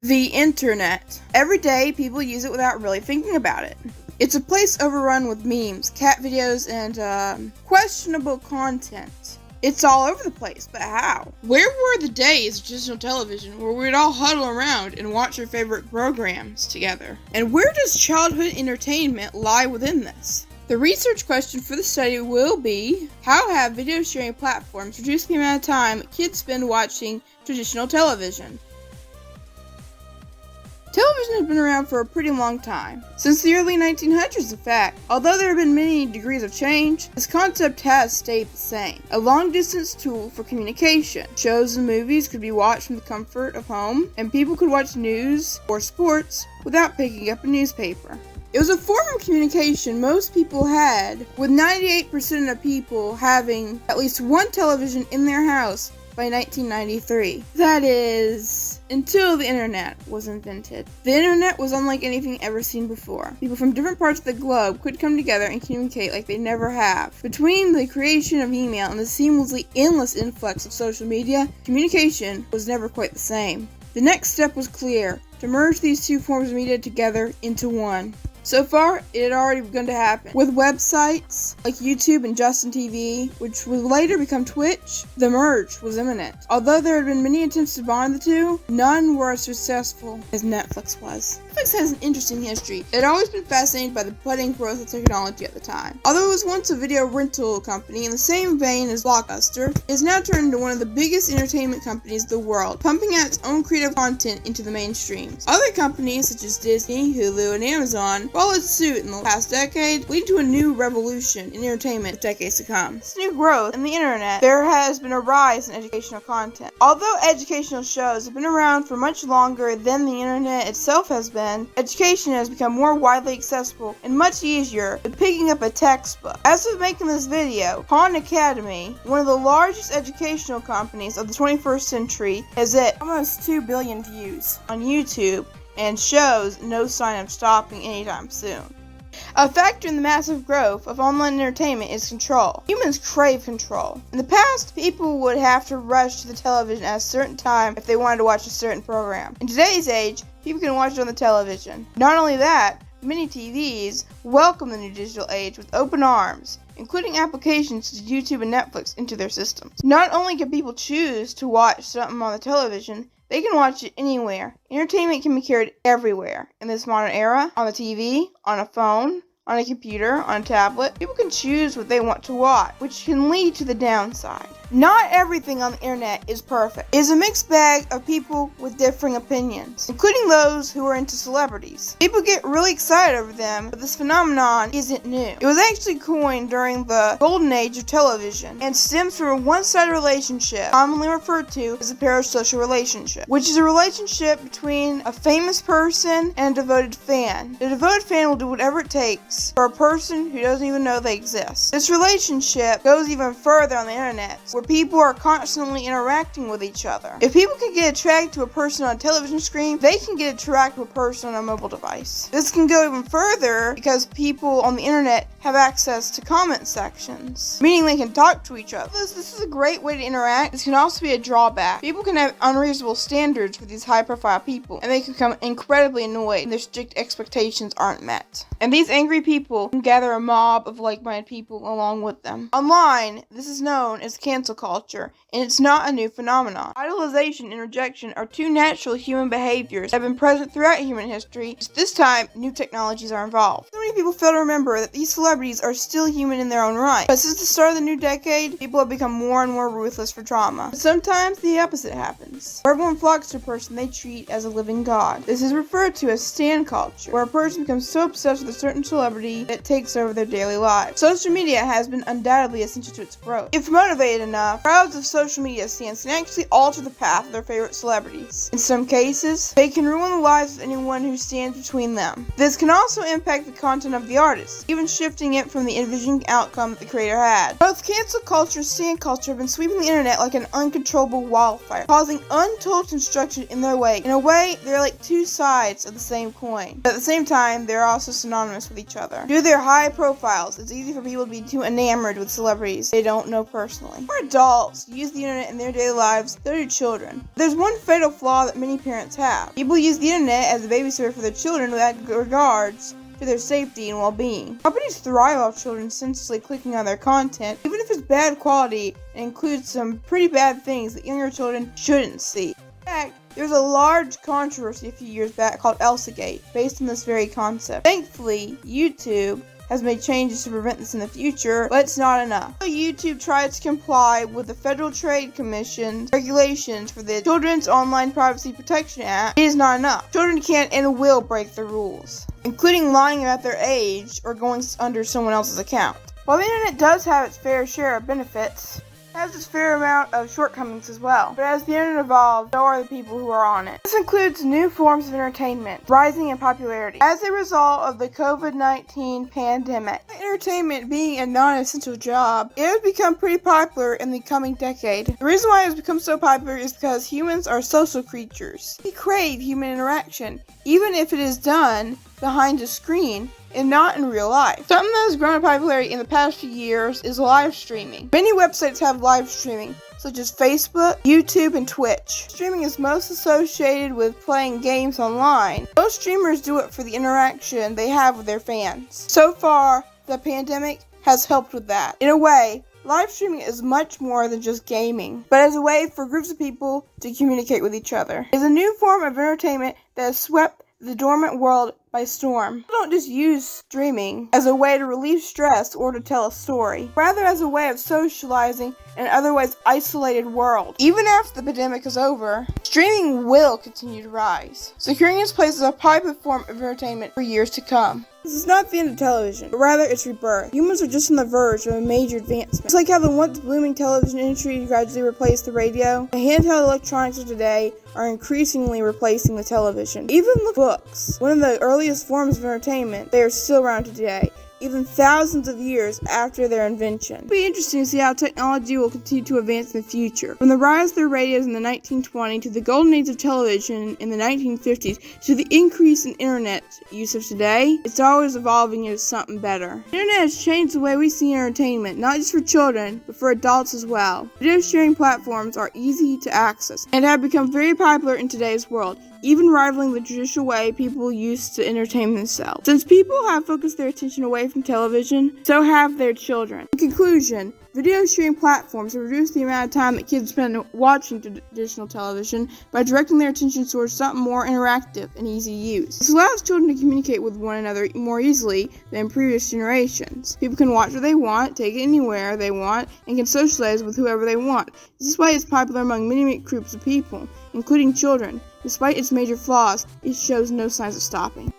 The internet. Every day, people use it without really thinking about it. It's a place overrun with memes, cat videos, and questionable content. It's all over the place, but how? Where were the days of traditional television where we'd all huddle around and watch our favorite programs together? And where does childhood entertainment lie within this? The research question for the study will be, how have video sharing platforms reduced the amount of time kids spend watching traditional television? Television has been around for a pretty long time, since the early 1900s in fact. Although there have been many degrees of change, this concept has stayed the same. A long-distance tool for communication. Shows and movies could be watched from the comfort of home, and people could watch news or sports without picking up a newspaper. It was a form of communication most people had, with 98% of people having at least one television in their house by 1993. That is, until the internet was invented. The internet was unlike anything ever seen before. People from different parts of the globe could come together and communicate like they never have. Between the creation of email and the seamlessly endless influx of social media, communication was never quite the same. The next step was clear: to merge these two forms of media together into one. So far, it had already begun to happen. With websites like YouTube and Justin TV, which would later become Twitch, the merge was imminent. Although there had been many attempts to bond the two, none were as successful as Netflix was. Netflix has an interesting history. It had always been fascinated by the budding growth of technology at the time. Although it was once a video rental company in the same vein as Blockbuster, it has now turned into one of the biggest entertainment companies in the world, pumping out its own creative content into the mainstream. Other companies such as Disney, Hulu, and Amazon followed suit in the past decade, leading to a new revolution in entertainment for decades to come. This new growth in the internet, there has been a rise in educational content. Although educational shows have been around for much longer than the internet itself has been, education has become more widely accessible and much easier than picking up a textbook. As of making this video, Khan Academy, one of the largest educational companies of the 21st century, has hit almost 2 billion views on YouTube and shows no sign of stopping anytime soon. A factor in the massive growth of online entertainment is control. Humans crave control. In the past, people would have to rush to the television at a certain time if they wanted to watch a certain program. In today's age, people can watch it on the television. Not only that, many TVs welcome the new digital age with open arms, including applications such as YouTube and Netflix into their systems. Not only can people choose to watch something on the television, they can watch it anywhere. Entertainment can be carried everywhere. In this modern era, on the TV, on a phone, on a computer, on a tablet, people can choose what they want to watch, which can lead to the downside. Not everything on the internet is perfect. It is a mixed bag of people with differing opinions, including those who are into celebrities. People get really excited over them, but this phenomenon isn't new. It was actually coined during the golden age of television and stems from a one-sided relationship, commonly referred to as a parasocial relationship, which is a relationship between a famous person and a devoted fan. The devoted fan will do whatever it takes for a person who doesn't even know they exist. This relationship goes even further on the internet, where people are constantly interacting with each other. If people can get attracted to a person on a television screen, they can get attracted to a person on a mobile device. This can go even further because people on the internet have access to comment sections, meaning they can talk to each other. This is a great way to interact. This can also be a drawback. People can have unreasonable standards for these high-profile people, and they can become incredibly annoyed when their strict expectations aren't met. And these angry people can gather a mob of like-minded people along with them. Online, this is known as cancel culture, and it's not a new phenomenon. Idolization and rejection are two natural human behaviors that have been present throughout human history. Just this time, new technologies are involved. So many people fail to remember that these celebrities are still human in their own right. But since the start of the new decade, people have become more and more ruthless for drama. But sometimes the opposite happens, where everyone flocks to a person they treat as a living god. This is referred to as stan culture, where a person becomes so obsessed with a certain celebrity that it takes over their daily lives. Social media has been undoubtedly essential to its growth. If motivated enough, crowds of social media stans can actually alter the path of their favorite celebrities. In some cases, they can ruin the lives of anyone who stands between them. This can also impact the content of the artist, even shifting it from the envisioned outcome that the creator had. Both cancel culture and stan culture have been sweeping the internet like an uncontrollable wildfire, causing untold construction in their wake. In a way, they're like two sides of the same coin, but at the same time, they're also synonymous with each other. Due to their high profiles, it's easy for people to be too enamored with celebrities they don't know personally. For a adults use the internet in their daily lives, so do children. There's one fatal flaw that many parents have. People use the internet as a babysitter for their children without regards to their safety and well-being. Companies thrive off children senselessly clicking on their content, even if it's bad quality and includes some pretty bad things that younger children shouldn't see. In fact, there was a large controversy a few years back called ElsaGate, based on this very concept. Thankfully, YouTube has made changes to prevent this in the future, but it's not enough. YouTube tried to comply with the Federal Trade Commission's regulations for the Children's Online Privacy Protection Act. It is not enough. Children can and will break the rules, including lying about their age or going under someone else's account. While the internet does have its fair share of benefits, it has its fair amount of shortcomings as well. But as the internet evolves, so are the people who are on it. This includes new forms of entertainment, rising in popularity. As a result of the COVID-19 pandemic, entertainment being a non-essential job, it has become pretty popular in the coming decade. The reason why it has become so popular is because humans are social creatures. We crave human interaction, even if it is done behind a screen and not in real life. Something that has grown in popularity in the past few years is live streaming. Many websites have live streaming, such as Facebook, YouTube, and Twitch. Streaming is most associated with playing games online. Most streamers do it for the interaction they have with their fans. So far, the pandemic has helped with that. In a way, live streaming is much more than just gaming, but as a way for groups of people to communicate with each other. It is a new form of entertainment that has swept the dormant world by storm. People don't just use streaming as a way to relieve stress or to tell a story, rather as a way of socializing in an otherwise isolated world. Even after the pandemic is over, streaming will continue to rise, securing its place as a popular form of entertainment for years to come. This is not the end of television, but rather its rebirth. Humans are just on the verge of a major advancement. It's like how the once blooming television industry gradually replaced the radio. The handheld electronics of today are increasingly replacing the television. Even the books, one of the earliest forms of entertainment, they are still around today, even thousands of years after their invention. It'll be interesting to see how technology will continue to advance in the future. From the rise of the radios in the 1920s to the golden age of television in the 1950s to the increase in internet use of today, it's always evolving into something better. The internet has changed the way we see entertainment, not just for children, but for adults as well. Video sharing platforms are easy to access and have become very popular in today's world, even rivaling the traditional way people used to entertain themselves. Since people have focused their attention away from television, so have their children. In conclusion, video sharing platforms have reduced the amount of time that kids spend watching traditional television by directing their attention towards something more interactive and easy to use. This allows children to communicate with one another more easily than previous generations. People can watch what they want, take it anywhere they want, and can socialize with whoever they want. This is why it's popular among many groups of people, including children. Despite its major flaws, it shows no signs of stopping.